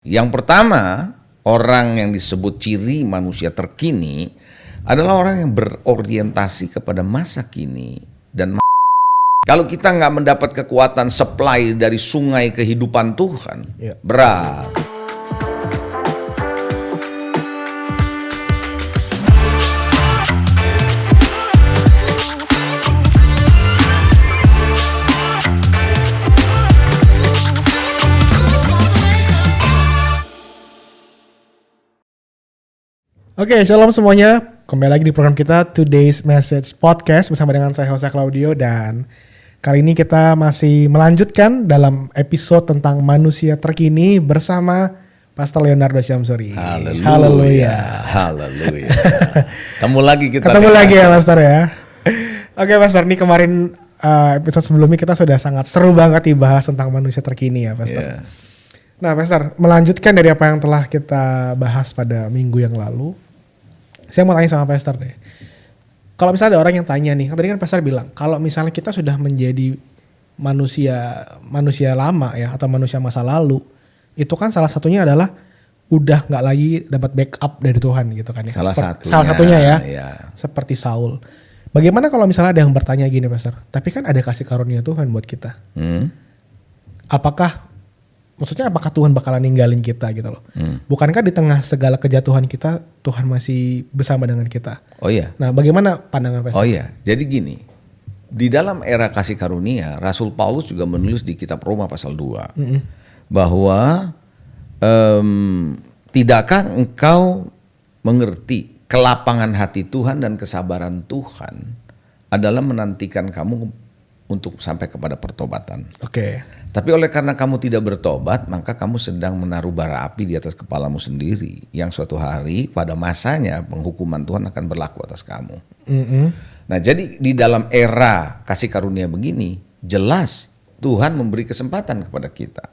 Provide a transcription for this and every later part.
Yang pertama, orang yang disebut ciri manusia terkini adalah orang yang berorientasi kepada masa kini dan kalau kita nggak mendapat kekuatan supply dari sungai kehidupan Tuhan, berat. Oke, shalom semuanya. Kembali lagi di program kita Today's Message Podcast bersama dengan saya Jose Claudio, dan kali ini kita masih melanjutkan dalam episode tentang manusia terkini bersama Pastor Leonardo Syamsuri. Haleluya. Haleluya. Ketemu lagi kita. Ketemu lagi ya Pastor ya. Oke Pastor, ini kemarin episode sebelumnya kita sudah sangat seru banget dibahas tentang manusia terkini ya Pastor. Yeah. Nah Pastor, melanjutkan dari apa yang telah kita bahas pada minggu yang lalu, saya mau tanya sama Pastor deh. Kalau misalnya ada orang yang tanya nih, tadi kan Pastor bilang kalau misalnya kita sudah menjadi manusia lama ya, atau manusia masa lalu, itu kan salah satunya adalah udah nggak lagi dapat backup dari Tuhan gitu kan ya. Salah satunya ya. Seperti Saul. Bagaimana kalau misalnya ada yang bertanya gini Pastor, tapi kan ada kasih karunia Tuhan buat kita. Apakah Tuhan bakalan ninggalin kita gitu loh. Bukankah di tengah segala kejatuhan kita, Tuhan masih bersama dengan kita? Oh iya. Nah bagaimana pandangan Pastor? Oh iya, jadi gini. Di dalam era kasih karunia, Rasul Paulus juga menulis di kitab Roma pasal 2. Bahwa tidakkah engkau mengerti kelapangan hati Tuhan dan kesabaran Tuhan adalah menantikan kamu untuk sampai kepada pertobatan. Oke. Tapi oleh karena kamu tidak bertobat, maka kamu sedang menaruh bara api di atas kepalamu sendiri, yang suatu hari pada masanya penghukuman Tuhan akan berlaku atas kamu. Nah jadi di dalam era kasih karunia begini, jelas Tuhan memberi kesempatan kepada kita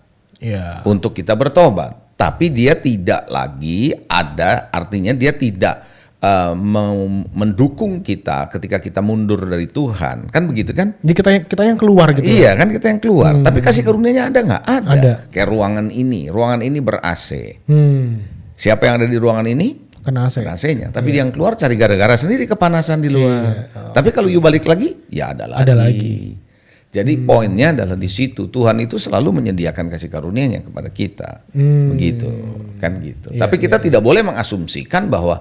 untuk kita bertobat. Tapi dia tidak lagi ada, artinya dia tidak mendukung kita ketika kita mundur dari Tuhan, kan begitu kan? Jadi kita yang keluar gitu. Iya kan, kita yang keluar. Tapi kasih karunia-Nya ada nggak? Ada. Kayak ruangan ini ber AC. Siapa yang ada di ruangan ini? Kena AC. Kena AC-nya. Tapi dia yang keluar cari gara-gara sendiri kepanasan di luar. Tapi kalau you balik lagi, ya ada lagi. Jadi poinnya adalah di situ, Tuhan itu selalu menyediakan kasih karunia-Nya kepada kita. Begitu, kan gitu. Tapi kita tidak boleh mengasumsikan bahwa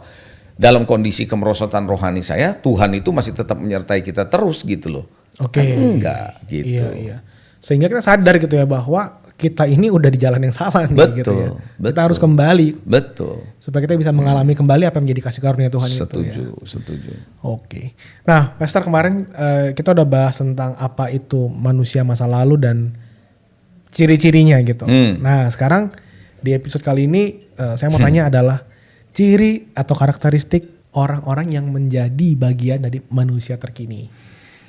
dalam kondisi kemerosotan rohani saya, Tuhan itu masih tetap menyertai kita terus gitu loh. Oke. Kan enggak gitu. Iya. Sehingga kita sadar gitu ya bahwa kita ini udah di jalan yang salah nih gitu ya. Kita harus kembali. Betul. Supaya kita bisa mengalami kembali apa yang menjadi kasih karunia Tuhan itu ya. Setuju. Oke. Nah, Pastor, kemarin kita udah bahas tentang apa itu manusia masa lalu dan ciri-cirinya gitu. Nah, sekarang di episode kali ini saya mau tanya adalah ciri atau karakteristik orang-orang yang menjadi bagian dari manusia terkini.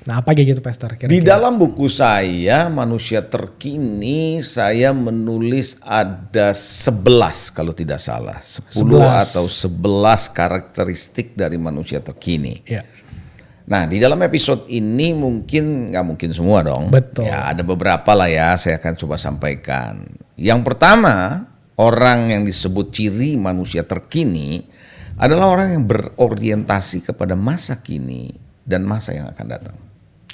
Nah apa aja gitu Pastor? Di dalam buku saya, Manusia Terkini, saya menulis ada 11 kalau tidak salah. 10 atau 11 karakteristik dari manusia terkini. Ya. Nah di dalam episode ini nggak mungkin semua dong. Betul. Ya ada beberapa lah ya, saya akan coba sampaikan. Yang pertama, orang yang disebut ciri manusia terkini adalah orang yang berorientasi kepada masa kini dan masa yang akan datang.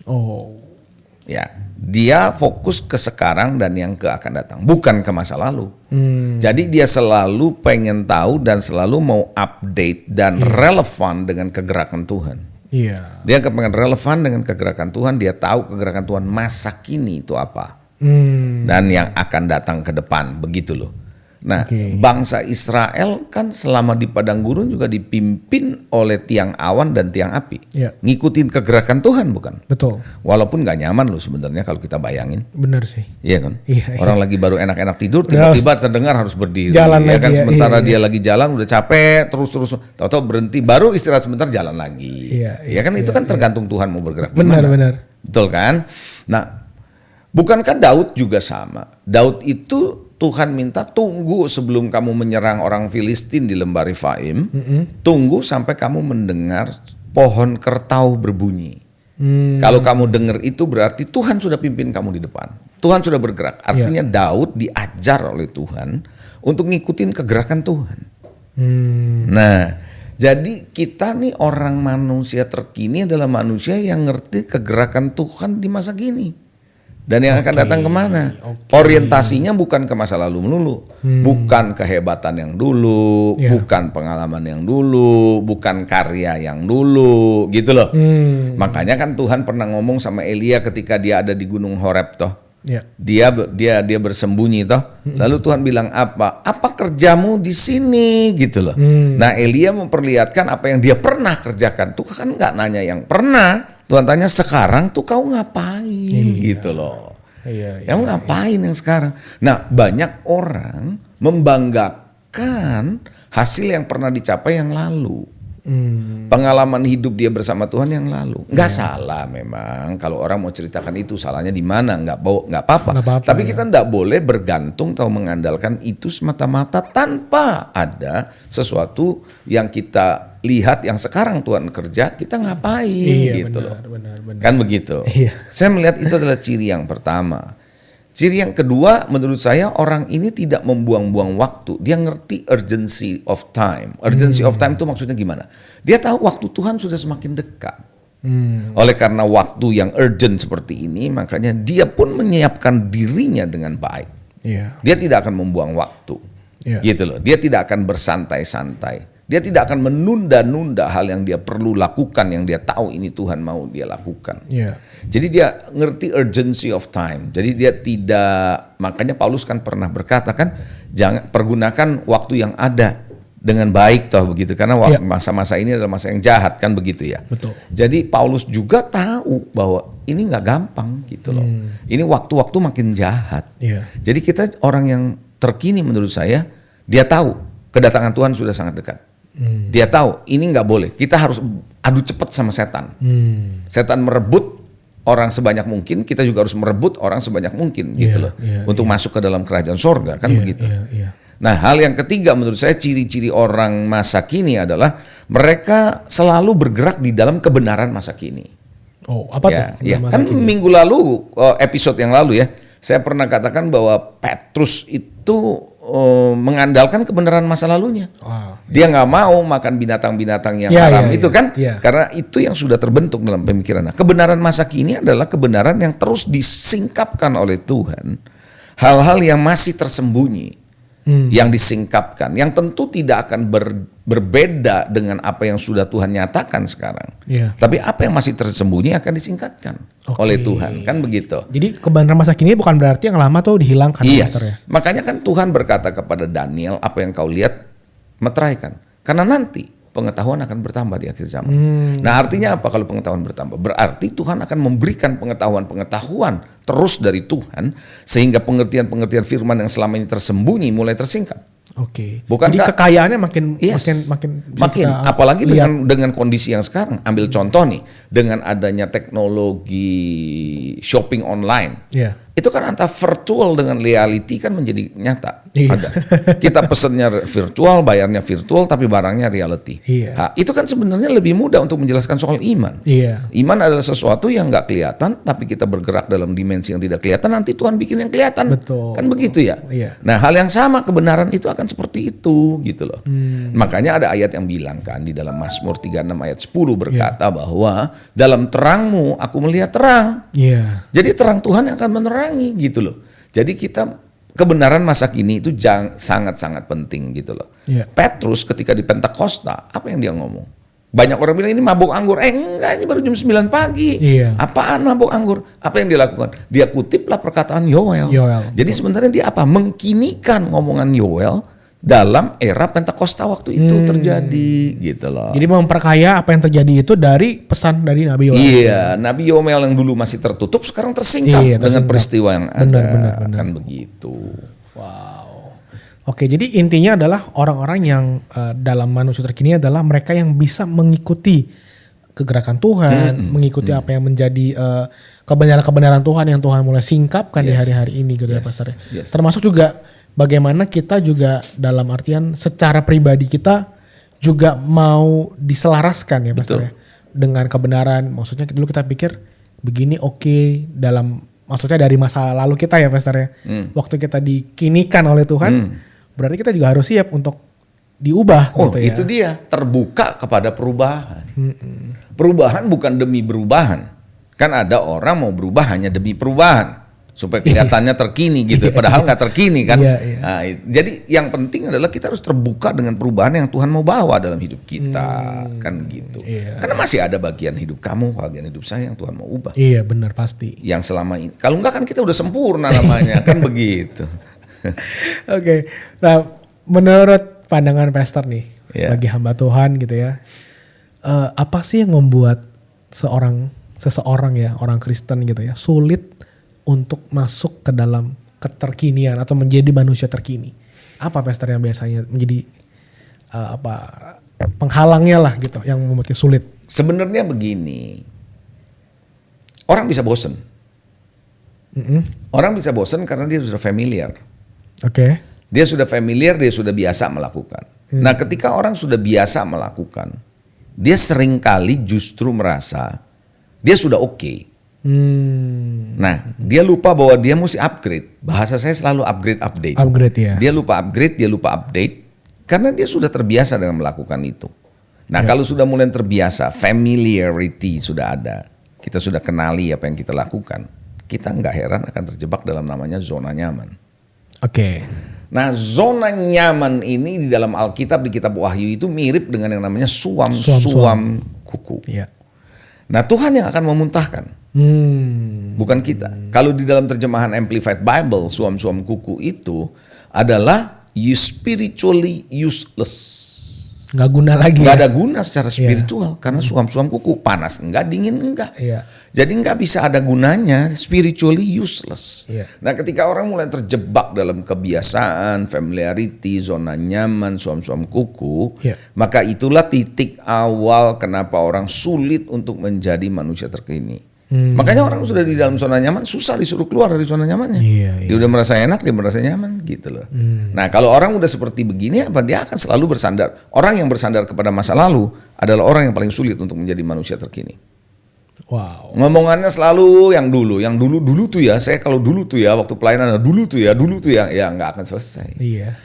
Oh. Ya, dia fokus ke sekarang dan yang akan datang, bukan ke masa lalu. Jadi dia selalu pengen tahu dan selalu mau update dan relevan dengan kegerakan Tuhan. Dia pengen relevan dengan kegerakan Tuhan, dia tahu kegerakan Tuhan masa kini itu apa. Dan yang akan datang ke depan, begitu loh. Nah, bangsa Israel kan selama di padang gurun juga dipimpin oleh tiang awan dan tiang api. Ngikutin kegerakan Tuhan bukan? Betul. Walaupun gak nyaman loh sebenarnya kalau kita bayangin. Benar sih. Iya kan? Orang lagi baru enak-enak tidur, tiba-tiba terdengar harus berdiri. Jalan ya lagi, kan? Sementara dia lagi jalan udah capek, terus tahu-tahu berhenti, baru istirahat sebentar jalan lagi. Ya kan itu kan tergantung Tuhan mau bergerak gimana. Benar. Betul kan? Nah, bukankah Daud juga sama? Daud itu Tuhan minta tunggu sebelum kamu menyerang orang Filistin di lembah Refaim, tunggu sampai kamu mendengar pohon kertau berbunyi. Kalau kamu dengar itu berarti Tuhan sudah pimpin kamu di depan. Tuhan sudah bergerak. Artinya Daud diajar oleh Tuhan untuk ngikutin kegerakan Tuhan. Nah, jadi kita nih orang manusia terkini adalah manusia yang ngerti kegerakan Tuhan di masa kini. Dan yang akan datang kemana? Orientasinya bukan ke masa lalu melulu, bukan kehebatan yang dulu, bukan pengalaman yang dulu, bukan karya yang dulu, gitu loh. Makanya kan Tuhan pernah ngomong sama Elia ketika dia ada di Gunung Horeb toh. Dia bersembunyi toh. Lalu Tuhan bilang apa? Apa kerjamu di sini, gitu loh. Nah, Elia memperlihatkan apa yang dia pernah kerjakan. Tuh kan nggak nanya yang pernah. Tuhan tanya sekarang tuh kau ngapain, gitu loh. Kamu ngapain yang sekarang? Nah, banyak orang membanggakan hasil yang pernah dicapai yang lalu. Pengalaman hidup dia bersama Tuhan yang lalu. Nggak salah memang. Kalau orang mau ceritakan itu, salahnya di mana? Nggak apa-apa. Tapi kita nggak boleh bergantung atau mengandalkan itu semata-mata tanpa ada sesuatu yang kita lihat yang sekarang Tuhan kerja, kita ngapain gitu loh. Benar. Kan begitu. Saya melihat itu adalah ciri yang pertama. Ciri yang kedua menurut saya orang ini tidak membuang-buang waktu. Dia ngerti urgency of time. Urgency of time itu maksudnya gimana? Dia tahu waktu Tuhan sudah semakin dekat. Oleh karena waktu yang urgent seperti ini, makanya dia pun menyiapkan dirinya dengan baik. Dia tidak akan membuang waktu. Gitu loh. Dia tidak akan bersantai-santai. Dia tidak akan menunda-nunda hal yang dia perlu lakukan, yang dia tahu ini Tuhan mau dia lakukan. Jadi dia ngerti urgency of time. Jadi dia tidak, makanya Paulus kan pernah berkata kan, jangan pergunakan waktu yang ada dengan baik toh begitu. Karena masa-masa ini adalah masa yang jahat kan begitu ya. Betul. Jadi Paulus juga tahu bahwa ini nggak gampang gitu loh. Ini waktu-waktu makin jahat. Jadi kita orang yang terkini menurut saya, dia tahu kedatangan Tuhan sudah sangat dekat. Dia tahu ini nggak boleh. Kita harus adu cepat sama setan. Setan merebut orang sebanyak mungkin, kita juga harus merebut orang sebanyak mungkin gitu loh. Untuk masuk ke dalam kerajaan sorga kan begitu. Nah, hal yang ketiga menurut saya ciri-ciri orang masa kini adalah mereka selalu bergerak di dalam kebenaran masa kini. Oh, apa tuh? Kan kini? Minggu lalu, episode yang lalu ya, saya pernah katakan bahwa Petrus itu mengandalkan kebenaran masa lalunya. Dia nggak mau makan binatang-binatang yang haram itu kan, karena itu yang sudah terbentuk dalam pemikirannya. Kebenaran masa kini adalah kebenaran yang terus disingkapkan oleh Tuhan, hal-hal yang masih tersembunyi, yang disingkapkan, yang tentu tidak akan berbeda dengan apa yang sudah Tuhan nyatakan sekarang. Tapi apa yang masih tersembunyi akan disingkatkan oleh Tuhan, kan begitu. Jadi kebenaran masa kini bukan berarti yang lama tuh dihilangkan. Ya? Makanya kan Tuhan berkata kepada Daniel, apa yang kau lihat meteraikan, karena nanti pengetahuan akan bertambah di akhir zaman. Nah, artinya apa kalau pengetahuan bertambah? Berarti Tuhan akan memberikan pengetahuan terus dari Tuhan, sehingga pengertian-pengertian firman yang selama ini tersembunyi mulai tersingkap. Jadi kekayaannya makin apalagi dengan kondisi yang sekarang. Ambil contoh nih, dengan adanya teknologi shopping online. Itu kan antara virtual dengan reality kan menjadi nyata. Ada. Kita pesennya virtual, bayarnya virtual, tapi barangnya reality. Nah, itu kan sebenarnya lebih mudah untuk menjelaskan soal iman. Iman adalah sesuatu yang nggak kelihatan, tapi kita bergerak dalam dimensi yang tidak kelihatan. Nanti Tuhan bikin yang kelihatan. Kan begitu ya. Nah, hal yang sama kebenaran itu akan seperti itu, gitu loh. Makanya ada ayat yang bilang kan di dalam Mazmur 36 ayat 10 berkata bahwa dalam terangmu aku melihat terang. Jadi terang Tuhan yang akan menerangi gitu loh. Jadi kita kebenaran masa kini itu sangat-sangat penting gitu loh. Petrus ketika di Pentakosta, apa yang dia ngomong? Banyak orang bilang ini mabuk anggur. Enggak, ini baru jam 9 pagi. Apaan mabuk anggur? Apa yang dia lakukan? Dia kutiplah perkataan Yoel. Jadi sebenarnya dia apa? Mengkinikan ngomongan Yoel dalam era Pentakosta waktu itu terjadi gitu loh. Jadi memperkaya apa yang terjadi itu dari pesan dari Nabi Yoel. Nabi Yoel yang dulu masih tertutup sekarang tersingkap dengan peristiwa yang ada. Benar. Kan begitu. Wow. Oke, jadi intinya adalah orang-orang yang dalam manusia terkini adalah mereka yang bisa mengikuti kegerakan Tuhan, mengikuti apa yang menjadi kebenaran-kebenaran Tuhan yang Tuhan mulai singkapkan di hari-hari ini gitu ya Pastor. Termasuk juga bagaimana kita juga dalam artian secara pribadi kita juga mau diselaraskan ya Pastor ya, dengan kebenaran. Maksudnya dulu kita pikir begini dalam maksudnya dari masa lalu kita ya Pastor ya. Waktu kita dikinikan oleh Tuhan, berarti kita juga harus siap untuk diubah. Oh, gitu ya. itu dia, terbuka kepada perubahan. Perubahan bukan demi berubahan. Kan ada orang mau berubah hanya demi perubahan supaya kelihatannya terkini gitu, padahal nggak terkini kan. Nah, jadi yang penting adalah kita harus terbuka dengan perubahan yang Tuhan mau bawa dalam hidup kita, kan gitu. Karena masih ada bagian hidup kamu, bagian hidup saya yang Tuhan mau ubah. Iya benar pasti. Yang selama ini, kalau enggak kan kita udah sempurna namanya, kan begitu. Oke, nah menurut pandangan Pastor nih sebagai hamba Tuhan gitu ya, apa sih yang membuat seseorang ya orang Kristen gitu ya sulit untuk masuk ke dalam keterkinian atau menjadi manusia terkini? Apa Pastor yang biasanya menjadi penghalangnya lah gitu yang membuat sulit? Sebenarnya begini, orang bisa bosen. Orang bisa bosen karena dia sudah familiar. Oke. Dia sudah familiar, dia sudah biasa melakukan. Nah, ketika orang sudah biasa melakukan, dia seringkali justru merasa dia sudah oke. Nah, dia lupa bahwa dia mesti upgrade. Bahasa saya selalu upgrade. Upgrade ya. Dia lupa upgrade, dia lupa update karena dia sudah terbiasa dengan melakukan itu. Nah, kalau sudah mulai terbiasa, familiarity sudah ada. Kita sudah kenali apa yang kita lakukan. Kita nggak heran akan terjebak dalam namanya zona nyaman. Oke. Nah, zona nyaman ini di dalam Alkitab, di kitab Wahyu itu mirip dengan yang namanya suam kuku. Iya. Nah, Tuhan yang akan memuntahkan. Bukan kita. Kalau di dalam terjemahan Amplified Bible, suam kuku itu adalah you spiritually useless. Nggak guna lagi. Nggak ada guna secara spiritual karena suam kuku, panas enggak, dingin enggak. Jadi nggak bisa ada gunanya, spiritually useless. Nah, ketika orang mulai terjebak dalam kebiasaan, familiarity, zona nyaman, suam kuku, maka itulah titik awal kenapa orang sulit untuk menjadi manusia terkini. Makanya orang sudah di dalam zona nyaman susah disuruh keluar dari zona nyamannya. Dia udah merasa enak, dia merasa nyaman gitu loh. Nah, kalau orang udah seperti begini, apa dia akan selalu bersandar. Orang yang bersandar kepada masa lalu adalah orang yang paling sulit untuk menjadi manusia terkini. Wow. Ngomongannya selalu yang dulu tuh ya. Saya kalau dulu tuh ya waktu pelayanan dulu tuh ya nggak akan selesai.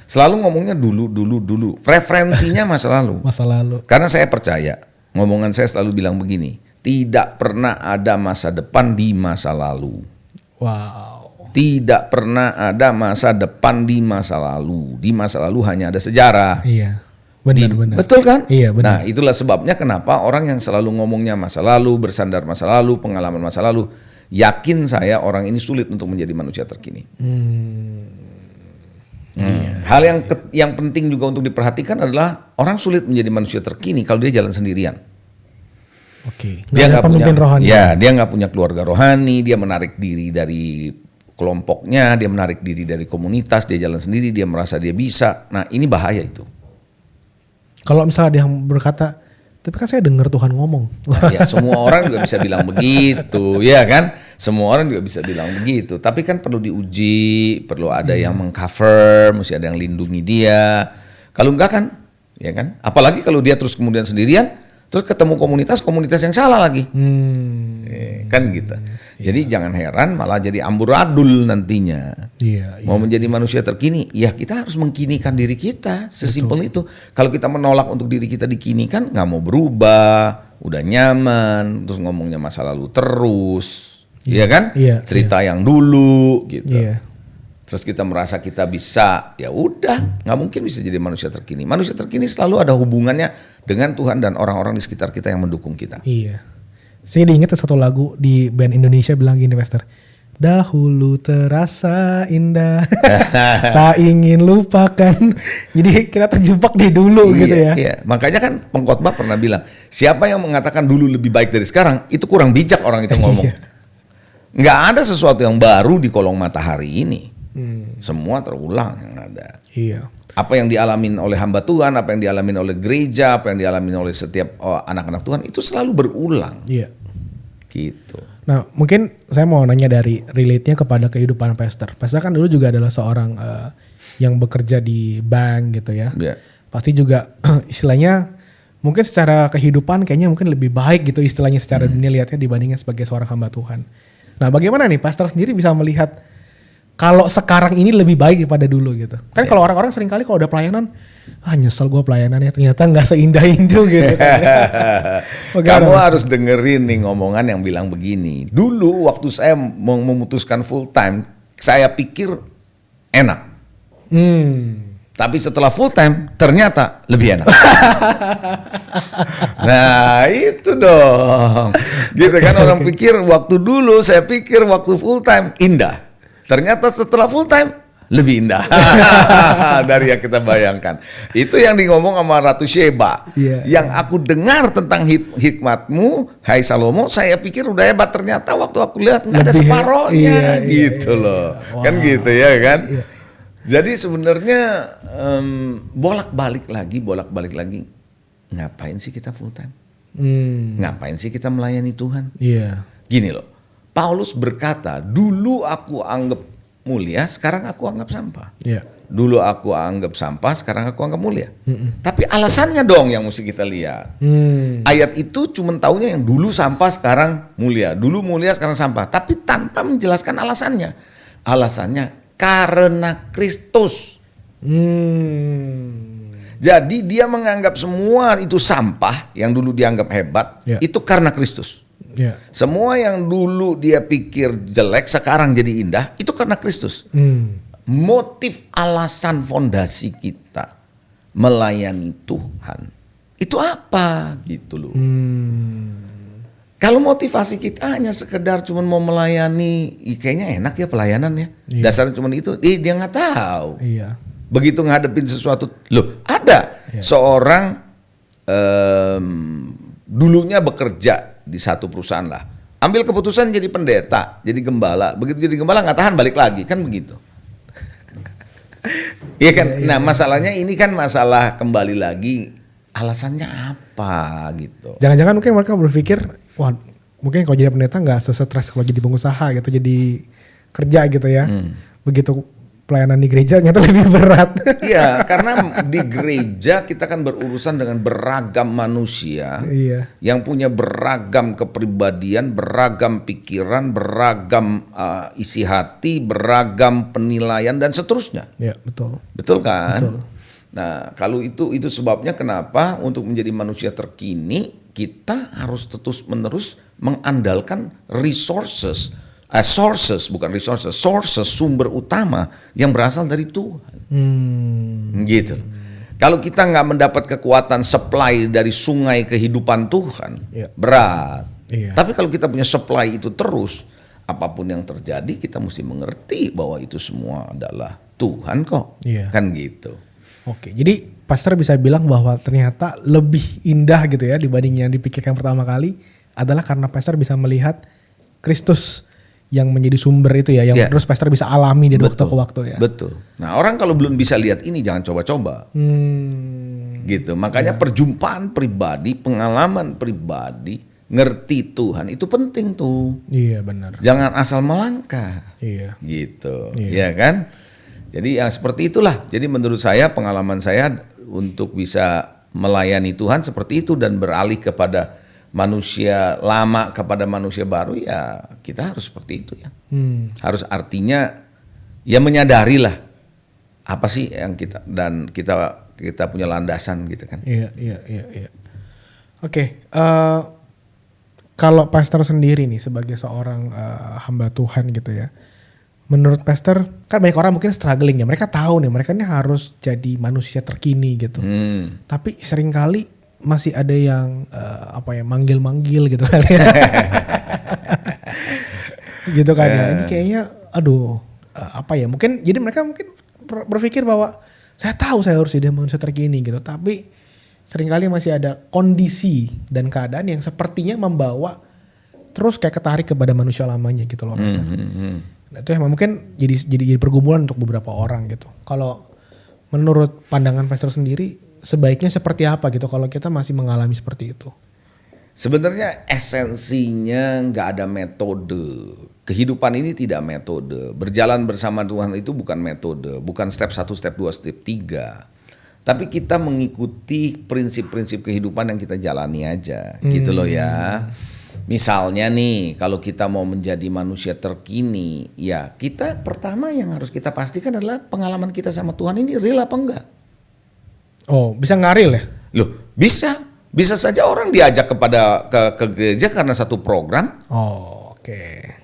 Selalu ngomongnya dulu. Referensinya masa lalu. Masa lalu. Karena saya percaya, ngomongan saya selalu bilang begini. Tidak pernah ada masa depan di masa lalu. Wow. Tidak pernah ada masa depan di masa lalu. Di masa lalu hanya ada sejarah. Iya. Benar. Betul kan? Iya, benar. Nah, itulah sebabnya kenapa orang yang selalu ngomongnya masa lalu, bersandar masa lalu, pengalaman masa lalu, yakin saya orang ini sulit untuk menjadi manusia terkini. Hal yang penting juga untuk diperhatikan adalah orang sulit menjadi manusia terkini kalau dia jalan sendirian. Dia nggak punya rohani. Ya, dia nggak punya keluarga rohani. Dia menarik diri dari kelompoknya, dia menarik diri dari komunitas, dia jalan sendiri, dia merasa dia bisa. Nah, ini bahaya itu. Kalau misalnya dia berkata, tapi kan saya dengar Tuhan ngomong. Nah, ya, semua orang juga bisa bilang begitu, ya kan? Semua orang juga bisa bilang begitu. Tapi kan perlu diuji, perlu ada yang mengcover, mesti ada yang lindungi dia. Kalau enggak kan, ya kan? Apalagi kalau dia terus kemudian sendirian. Terus ketemu komunitas yang salah lagi. Kan gitu. Jadi jangan heran malah jadi amburadul nantinya. Mau menjadi manusia terkini, ya kita harus mengkinikan diri kita. Sesimpel itu. Kalau kita menolak untuk diri kita dikinikan, nggak mau berubah, udah nyaman, terus ngomongnya masa lalu terus. Iya kan? Cerita yang dulu gitu. Terus kita merasa kita bisa, ya udah, nggak mungkin bisa jadi manusia terkini. Manusia terkini selalu ada hubungannya dengan Tuhan dan orang-orang di sekitar kita yang mendukung kita. Iya. Saya diingat satu lagu di band Indonesia bilang gini, Pastor. Dahulu terasa indah, tak ingin lupakan. Jadi kita terjebak di dulu gitu ya. Iya. Makanya kan pengkhotbah pernah bilang, siapa yang mengatakan dulu lebih baik dari sekarang, itu kurang bijak orang itu ngomong. Nggak ada sesuatu yang baru di kolong matahari ini. Semua terulang yang ada. Apa yang dialamin oleh hamba Tuhan, apa yang dialamin oleh gereja, apa yang dialamin oleh setiap anak-anak Tuhan itu selalu berulang. Gitu. Nah, mungkin saya mau nanya dari relate-nya kepada kehidupan Pastor. Pastor kan dulu juga adalah seorang yang bekerja di bank gitu ya. Pasti juga istilahnya mungkin secara kehidupan kayaknya mungkin lebih baik gitu istilahnya secara dunia lihatnya dibandingkan sebagai seorang hamba Tuhan. Nah, bagaimana nih Pastor sendiri bisa melihat kalau sekarang ini lebih baik daripada dulu gitu. Kan kalau orang-orang sering kali kalau udah pelayanan, nyesel gue pelayanannya ternyata nggak seindah itu gitu. Kamu harus dengerin nih ngomongan yang bilang begini. Dulu waktu saya mau memutuskan full time, saya pikir enak. Tapi setelah full time ternyata lebih enak. Nah itu dong. Gitu kan orang pikir waktu dulu saya pikir waktu full time indah. Ternyata setelah full time lebih indah dari yang kita bayangkan. Itu yang ngomong sama Ratu Sheba. Yang aku dengar tentang hikmatmu, hai Salomo, saya pikir udah hebat. Ternyata waktu aku lihat nggak ada separohnya, gitu loh. Wow. Kan gitu ya kan. Jadi sebenarnya bolak-balik lagi. Ngapain sih kita full time? Ngapain sih kita melayani Tuhan? Gini loh. Paulus berkata, dulu aku anggap mulia, sekarang aku anggap sampah. Dulu aku anggap sampah, sekarang aku anggap mulia. Tapi alasannya dong yang mesti kita lihat. Ayat itu cuma taunya yang dulu sampah, sekarang mulia. Dulu mulia, sekarang sampah. Tapi tanpa menjelaskan alasannya. Alasannya karena Kristus. Jadi dia menganggap semua itu sampah, yang dulu dianggap hebat, itu karena Kristus. Semua yang dulu dia pikir jelek sekarang jadi indah itu karena Kristus. Motif, alasan, fondasi kita melayani Tuhan itu apa gitu loh. Kalau motivasi kita hanya sekedar cuma mau melayani, kayaknya enak ya pelayanannya. Dasarnya cuma itu, dia nggak tahu. Begitu ngadepin sesuatu, loh ada seorang dulunya bekerja di satu perusahaan lah, ambil keputusan jadi pendeta, jadi gembala. Begitu jadi gembala nggak tahan, balik lagi, kan begitu. Iya kan. Nah masalahnya ini kan masalah kembali lagi alasannya apa gitu. Jangan-jangan mungkin mereka berpikir, wah mungkin kalau jadi pendeta nggak sesetres kalau jadi pengusaha gitu, jadi kerja gitu ya. Begitu pelayanan di gereja ternyata lebih berat. Iya, karena di gereja kita kan berurusan dengan beragam manusia yang punya beragam kepribadian, beragam pikiran, beragam isi hati, beragam penilaian dan seterusnya. Iya, betul. Betul kan? Betul. Nah, kalau itu sebabnya kenapa untuk menjadi manusia terkini kita harus terus-menerus mengandalkan sources, sumber utama yang berasal dari Tuhan. Gitu. Kalau kita nggak mendapat kekuatan supply dari sungai kehidupan Tuhan, berat. Tapi kalau kita punya supply itu terus, apapun yang terjadi kita mesti mengerti bahwa itu semua adalah Tuhan kok. Kan gitu. Oke, jadi pastor bisa bilang bahwa ternyata lebih indah gitu ya dibanding yang dipikirkan pertama kali adalah karena pastor bisa melihat Kristus yang menjadi sumber itu ya, yang terus pastor bisa alami dari waktu ke waktu ya. Betul. Nah orang kalau belum bisa lihat ini jangan coba-coba. Gitu. Makanya perjumpaan pribadi, pengalaman pribadi, ngerti Tuhan itu penting tuh. Iya benar. Jangan asal melangkah. Gitu. Ya kan? Jadi yang seperti itulah. Jadi menurut saya pengalaman saya untuk bisa melayani Tuhan seperti itu dan beralih kepada manusia lama kepada manusia baru, ya kita harus seperti itu ya. Harus artinya ya menyadari lah apa sih yang kita punya landasan gitu kan. Iya. Oke, kalau pastor sendiri nih sebagai seorang hamba Tuhan gitu ya, menurut pastor kan banyak orang mungkin struggling ya, mereka tahu nih mereka ini harus jadi manusia terkini gitu, tapi seringkali masih ada yang manggil-manggil gitu kan ya. Gitu kan ya. Ini kayaknya mungkin jadi mereka mungkin berpikir bahwa saya tahu saya harus jadi manusia terkini gitu, tapi seringkali masih ada kondisi dan keadaan yang sepertinya membawa terus kayak ketarik kepada manusia lamanya gitu loh Pastor. Nah, itu yang mungkin jadi pergumulan untuk beberapa orang gitu. Kalau menurut pandangan Pastor sendiri sebaiknya seperti apa gitu kalau kita masih mengalami seperti itu? Sebenarnya esensinya nggak ada metode. Kehidupan ini tidak metode. Berjalan bersama Tuhan itu bukan metode, bukan step 1, step 2, step 3. Tapi kita mengikuti prinsip-prinsip kehidupan yang kita jalani aja, gitu loh ya. Misalnya nih, kalau kita mau menjadi manusia terkini, ya kita pertama yang harus kita pastikan adalah pengalaman kita sama Tuhan ini real apa enggak. Oh, bisa nggak real ya? Loh, bisa. Bisa saja orang diajak ke gereja karena satu program. Oh, oke.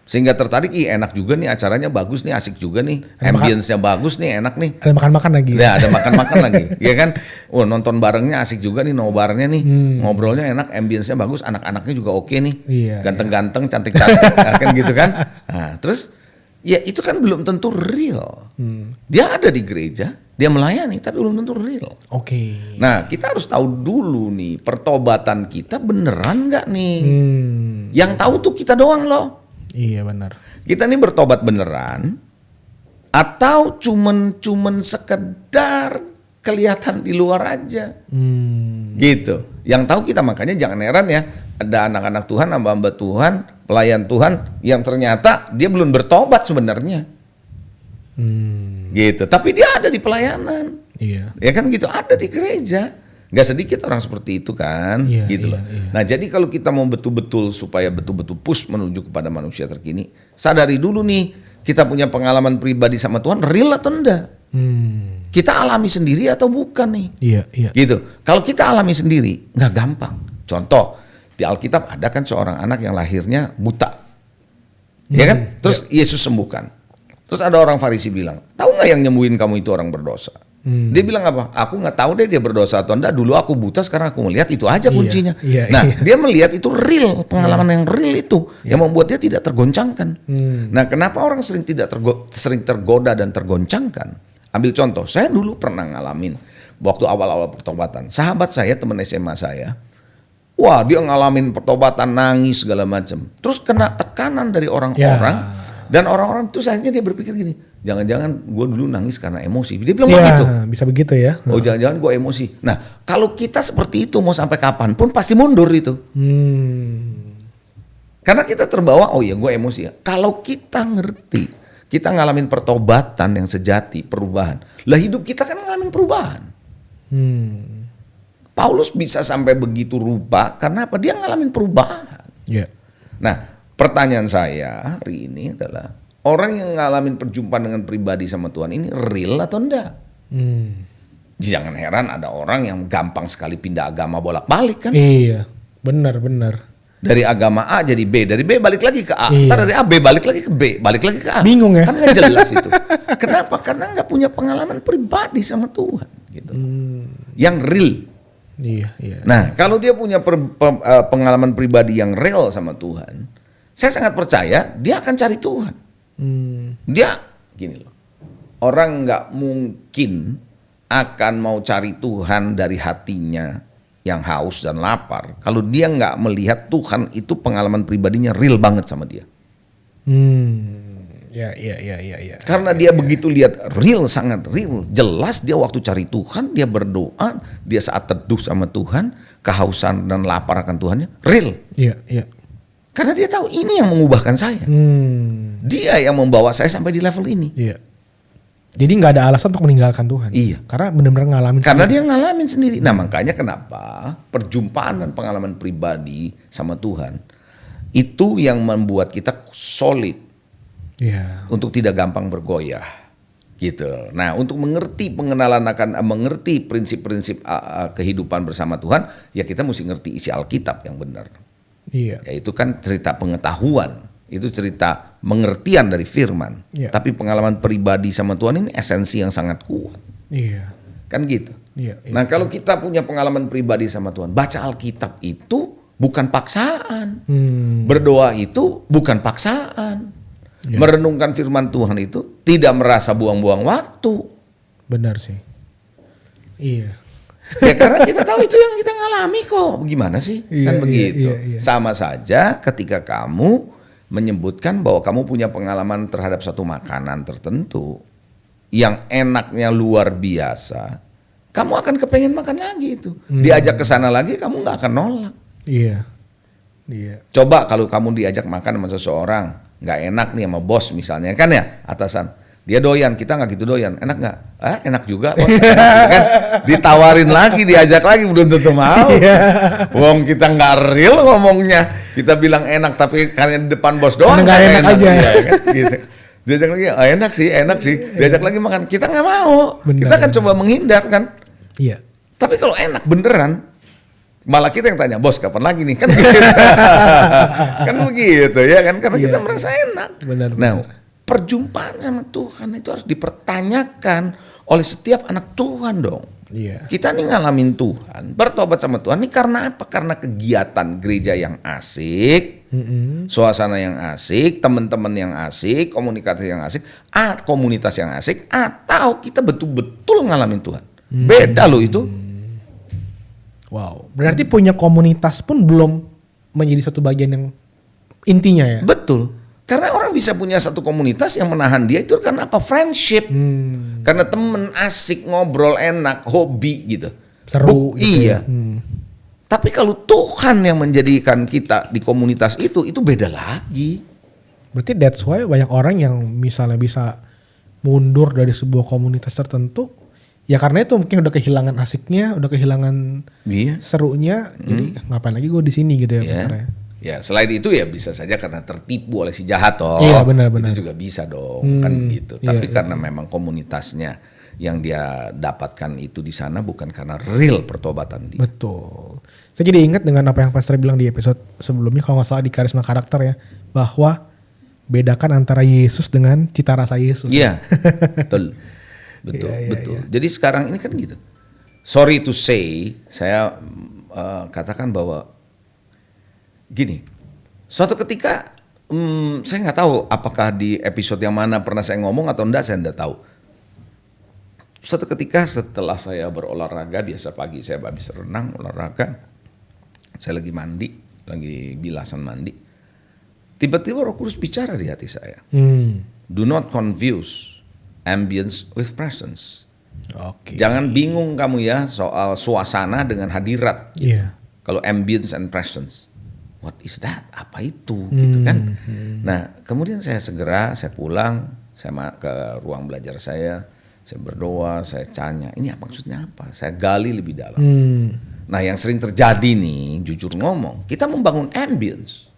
Sehingga tertarik, enak juga nih acaranya, bagus nih, asik juga nih, ambience-nya bagus nih, enak nih. Ada makan-makan lagi. Ya, ada makan-makan lagi, ya kan? Nonton barengnya asik juga nih, nobarnya nih, ngobrolnya enak, ambience-nya bagus, anak-anaknya juga oke nih, ganteng-ganteng, cantik-cantik, kan gitu kan? Nah, terus ya itu kan belum tentu real. Dia ada di gereja, dia melayani, tapi belum tentu real. Oke. Nah, kita harus tahu dulu nih, pertobatan kita beneran nggak nih? Yang tahu tuh kita doang loh. Iya benar. Kita nih bertobat beneran atau cuman sekedar kelihatan di luar aja. Gitu. Yang tahu kita, makanya jangan heran ya, ada anak-anak Tuhan, hamba-hamba Tuhan, pelayan Tuhan yang ternyata dia belum bertobat sebenarnya. Gitu. Tapi dia ada di pelayanan. Iya. Ya kan gitu, ada di gereja. Gak sedikit orang seperti itu kan, gitu loh. Iya. Nah, jadi kalau kita mau betul-betul supaya betul-betul push menuju kepada manusia terkini, sadari dulu nih, kita punya pengalaman pribadi sama Tuhan real atau enggak? Kita alami sendiri atau bukan nih? Iya. Gitu. Kalau kita alami sendiri, nggak gampang. Contoh, di Alkitab ada kan seorang anak yang lahirnya buta, ya kan? Terus Yesus sembuhkan. Terus ada orang Farisi bilang, tahu nggak yang nyembuhin kamu itu orang berdosa? Dia bilang apa? Aku nggak tahu deh dia berdosa atau enggak. Dulu aku buta, sekarang aku melihat, itu aja kuncinya. Dia melihat itu real, pengalaman yang real itu yang membuat dia tidak tergoncangkan. Nah, kenapa orang sering tergoda dan tergoncangkan? Ambil contoh, saya dulu pernah ngalamin waktu awal-awal pertobatan. Sahabat saya, teman SMA saya, wah dia ngalamin pertobatan, nangis segala macam. Terus kena tekanan dari orang-orang. Dan orang-orang itu akhirnya dia berpikir gini, jangan-jangan gue dulu nangis karena emosi. Dia bilang begitu. Bisa begitu ya. Oh jangan-jangan gue emosi. Nah kalau kita seperti itu mau sampai kapanpun pasti mundur itu. Karena kita terbawa, oh ya gue emosi ya. Kalau kita ngerti, kita ngalamin pertobatan yang sejati, perubahan. Lah hidup kita kan ngalamin perubahan. Paulus bisa sampai begitu rupa karena apa? Dia ngalamin perubahan. Nah, pertanyaan saya hari ini adalah, orang yang ngalamin perjumpaan dengan pribadi sama Tuhan ini real atau enggak? Jangan heran ada orang yang gampang sekali pindah agama bolak-balik kan? Iya, benar. Dari agama A jadi B, dari B balik lagi ke A, ntar dari A B balik lagi ke B, balik lagi ke A. Bingung ya? Kan nggak jelas itu. Kenapa? Karena nggak punya pengalaman pribadi sama Tuhan, gitu. Yang real. Iya. Nah, kalau dia punya pengalaman pribadi yang real sama Tuhan, saya sangat percaya dia akan cari Tuhan. Dia gini loh, orang nggak mungkin akan mau cari Tuhan dari hatinya yang haus dan lapar kalau dia nggak melihat Tuhan itu pengalaman pribadinya real banget sama dia. Iya. Karena dia begitu lihat real, sangat real, jelas dia waktu cari Tuhan, dia berdoa, dia saat teduh sama Tuhan, kehausan dan lapar akan Tuhannya real. Iya. Karena dia tahu ini yang mengubahkan saya. Dia yang membawa saya sampai di level ini. Iya. Jadi nggak ada alasan untuk meninggalkan Tuhan. Iya. Karena benar-benar ngalamin. Karena dia ngalamin sendiri. Nah makanya kenapa perjumpaan dan pengalaman pribadi sama Tuhan itu yang membuat kita solid. Iya. Untuk tidak gampang bergoyah. Gitu. Nah untuk mengerti mengerti prinsip-prinsip kehidupan bersama Tuhan, ya kita mesti ngerti isi Alkitab yang benar. Iya. Ya itu kan cerita pengetahuan, itu cerita pengertian dari firman. Iya. Tapi pengalaman pribadi sama Tuhan ini esensi yang sangat kuat. Iya. Kan gitu. Iya. Nah kalau kita punya pengalaman pribadi sama Tuhan, baca Alkitab itu bukan paksaan. Berdoa itu bukan paksaan. Iya. Merenungkan firman Tuhan itu tidak merasa buang-buang waktu. Benar sih. Iya. Ya karena kita tahu itu yang kita ngalami kok. Gimana sih? Kan begitu. Iya. Sama saja ketika kamu menyebutkan bahwa kamu punya pengalaman terhadap satu makanan tertentu yang enaknya luar biasa, kamu akan kepengen makan lagi itu. Diajak ke sana lagi kamu nggak akan nolak. Iya. Coba kalau kamu diajak makan sama seseorang, nggak enak nih sama bos misalnya kan ya, atasan. Dia doyan, kita nggak gitu doyan. Enak nggak? Enak juga. Bos. Enak juga kan? Ditawarin lagi, diajak lagi belum tentu mau. Wong kita nggak real ngomongnya. Kita bilang enak tapi karena di depan bos doang. Nggak enak aja. Ya, kan? Gitu. Diajak lagi, enak sih. Diajak lagi makan, kita nggak mau. Bener, kita kan coba menghindar kan. Iya. Tapi kalau enak beneran, malah kita yang tanya, bos kapan lagi nih? Kan gitu. Kan begitu ya kan, karena kita merasa enak. Benar. Perjumpaan sama Tuhan itu harus dipertanyakan oleh setiap anak Tuhan dong. Iya. Kita nih ngalamin Tuhan, bertobat sama Tuhan ini karena apa? Karena kegiatan gereja yang asik, suasana yang asik, teman-teman yang asik, komunikasi yang asik, komunitas yang asik, atau kita betul-betul ngalamin Tuhan. Beda loh itu. Wow, berarti punya komunitas pun belum menjadi satu bagian yang intinya ya? Betul. Karena orang bisa punya satu komunitas yang menahan dia itu karena apa? Friendship. Karena temen asik, ngobrol enak, hobi gitu. Seru gitu. Iya. Tapi kalau Tuhan yang menjadikan kita di komunitas itu beda lagi. Berarti that's why banyak orang yang misalnya bisa mundur dari sebuah komunitas tertentu. Ya karena itu mungkin udah kehilangan asiknya, udah kehilangan serunya. Jadi ngapain lagi gue di sini gitu ya misalnya. Ya selain itu ya bisa saja karena tertipu oleh si jahat toh. Iya benar. Itu juga bisa dong kan gitu. Tapi karena memang komunitasnya yang dia dapatkan itu di sana bukan karena real pertobatan dia. Betul. Saya jadi ingat dengan apa yang Pastor bilang di episode sebelumnya kalau nggak salah di karisma karakter ya, bahwa bedakan antara Yesus dengan cita rasa Yesus. Iya. Betul. Jadi sekarang ini kan gitu. Sorry to say, saya katakan bahwa gini, suatu ketika saya nggak tahu apakah di episode yang mana pernah saya ngomong atau enggak, saya enggak tahu. Suatu ketika setelah saya berolahraga, biasa pagi saya habis renang, olahraga, saya lagi mandi, lagi bilasan mandi. Tiba-tiba Roh Kudus bicara di hati saya. Do not confuse ambience with presence. Okay. Jangan bingung kamu ya soal suasana dengan hadirat. Kalau ambience and presence. What is that? Apa itu? Gitu kan. Nah, kemudian saya pulang, saya ke ruang belajar saya berdoa, saya tanya, ini maksudnya apa? Saya gali lebih dalam. Nah, yang sering terjadi nih, jujur ngomong, kita membangun ambience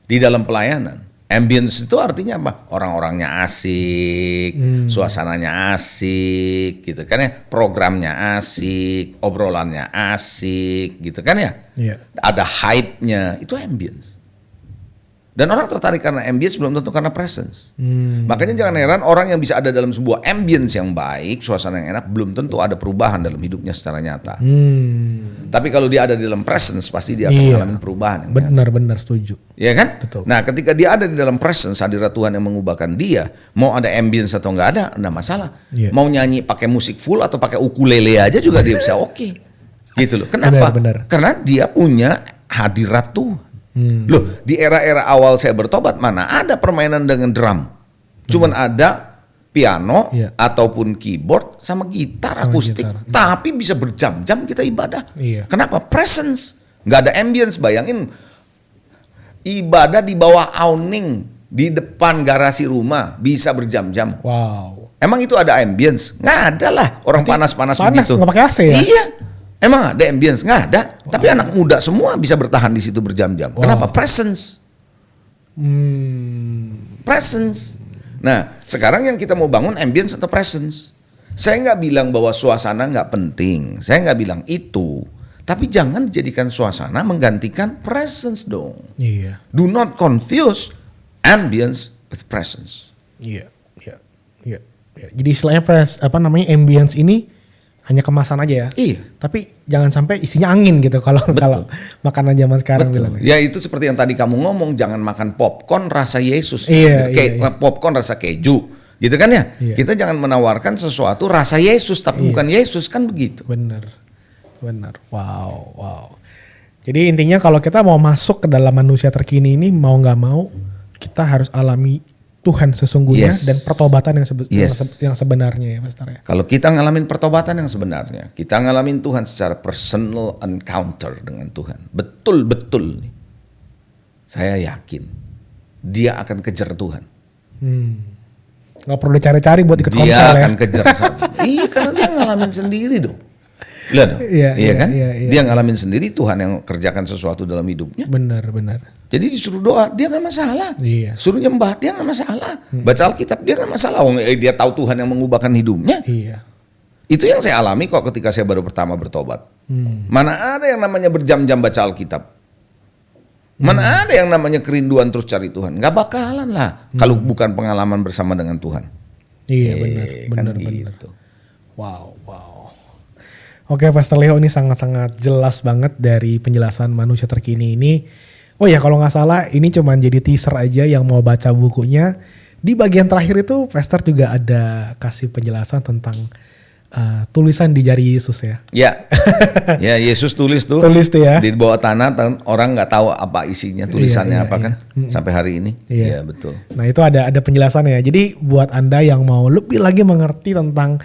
di dalam pelayanan. Ambience itu artinya apa? Orang-orangnya asik, suasananya asik, gitu kan ya. Programnya asik, obrolannya asik, gitu kan ya. Ada hype-nya, itu ambience. Dan orang tertarik karena ambience belum tentu karena presence. Makanya jangan heran orang yang bisa ada dalam sebuah ambience yang baik, suasana yang enak, belum tentu ada perubahan dalam hidupnya secara nyata. Tapi kalau dia ada di dalam presence, pasti dia akan mengalami perubahan. Benar-benar setuju. Iya kan? Betul. Nah, ketika dia ada di dalam presence, hadirat Tuhan yang mengubahkan dia, mau ada ambience atau enggak masalah. Mau nyanyi pakai musik full atau pakai ukulele aja juga dia bisa oke. Gitu loh. Kenapa? Benar. Karena dia punya hadirat Tuhan. Loh, di era-era awal saya bertobat mana ada permainan dengan drum. Cuman ada piano ataupun keyboard sama gitar akustik. Tapi bisa berjam-jam kita ibadah. Kenapa? Presence. Nggak ada ambience. Bayangin ibadah di bawah awning di depan garasi rumah bisa berjam-jam. Wow. Emang itu ada ambience? Nggak ada lah. Orang panas-panas begitu. Nggak pakai AC ya? Iya. Emang ada ambience? Nggak ada. Tapi anak muda semua bisa bertahan di situ berjam-jam. Kenapa? Presence. Presence. Nah, sekarang yang kita mau bangun ambience atau presence. Saya nggak bilang bahwa suasana nggak penting. Saya nggak bilang itu. Tapi jangan dijadikan suasana menggantikan presence dong. Do not confuse ambience with presence. Iya. Jadi istilahnya ambience ini hanya kemasan aja ya. Iya. Tapi jangan sampai isinya angin gitu kalau makanan zaman sekarang bilangnya. Ya itu seperti yang tadi kamu ngomong, jangan makan popcorn rasa Yesus. Iya. Popcorn rasa keju. Gitu kan ya? Iya. Kita jangan menawarkan sesuatu rasa Yesus tapi bukan Yesus, kan begitu. Benar. Wow. Jadi intinya kalau kita mau masuk ke dalam manusia terkini ini, mau nggak mau kita harus alami Tuhan sesungguhnya dan pertobatan yang sebenarnya ya Pastor ya. Kalau kita ngalamin pertobatan yang sebenarnya, kita ngalamin Tuhan secara personal encounter dengan Tuhan. Betul-betul nih. Saya yakin dia akan kejar Tuhan. Nggak perlu dicari-cari buat ikut konser ya. Dia akan kejar satu. Iya, karena dia ngalamin sendiri dong. Lihat dong. Iya kan? Dia ngalamin sendiri, Tuhan yang kerjakan sesuatu dalam hidupnya. Benar. Jadi disuruh doa, dia nggak masalah. Iya. Suruh nyembah, dia nggak masalah. Baca Alkitab, dia nggak masalah. Dia tahu Tuhan yang mengubahkan hidupnya. Iya. Itu yang saya alami kok ketika saya baru pertama bertobat. Mana ada yang namanya berjam-jam baca Alkitab. Mana ada yang namanya kerinduan terus cari Tuhan. Nggak bakalan lah kalau bukan pengalaman bersama dengan Tuhan. Iya benar. Gitu. Wow. Oke, Pastor Leo, ini sangat-sangat jelas banget dari penjelasan manusia terkini ini. Oh ya, kalau nggak salah ini cuma jadi teaser aja yang mau baca bukunya. Di bagian terakhir itu Pastor juga ada kasih penjelasan tentang tulisan di jari Yesus ya. Ya Yesus tulis tuh ya. Di bawah tanah, orang nggak tahu apa isinya, tulisannya apa kan sampai hari ini. Iya betul. Nah itu ada penjelasannya. Jadi buat Anda yang mau lebih lagi mengerti tentang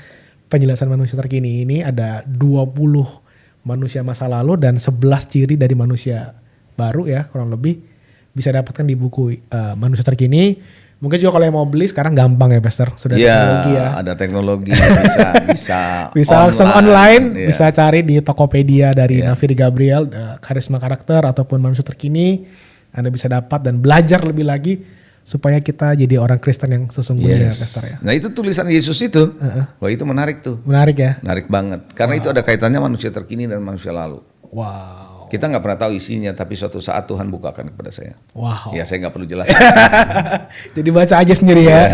penjelasan manusia terkini ini, ada 20 manusia masa lalu dan 11 ciri dari manusia baru ya, kurang lebih bisa dapatkan di buku Manusia Terkini. Mungkin juga kalau yang mau beli sekarang gampang ya, Pastor. Sudah teknologi ya. Ada teknologi, bisa langsung online, bisa cari di Tokopedia dari Navi Gabriel, Karisma Karakter ataupun Manusia Terkini. Anda bisa dapat dan belajar lebih lagi supaya kita jadi orang Kristen yang sesungguhnya, Pastor ya. Nah itu tulisan Yesus itu, wah itu menarik tuh. Menarik ya. Menarik banget, karena itu ada kaitannya manusia terkini dan manusia lalu. Wow. Kita nggak pernah tahu isinya, tapi suatu saat Tuhan bukakan kepada saya. Wow. Ya saya nggak perlu jelaskan. Jadi baca aja sendiri ya.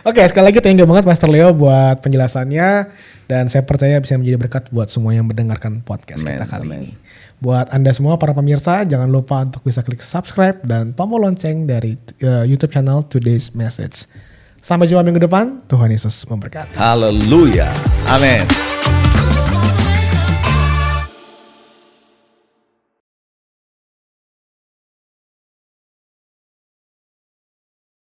Oke, sekali lagi thank you banget Pastor Leo buat penjelasannya, dan saya percaya bisa menjadi berkat buat semua yang mendengarkan podcast kita kali ini. Buat Anda semua para pemirsa, jangan lupa untuk bisa klik subscribe dan tombol lonceng dari YouTube channel Today's Message. Sampai jumpa minggu depan, Tuhan Yesus memberkati. Haleluya. Amin.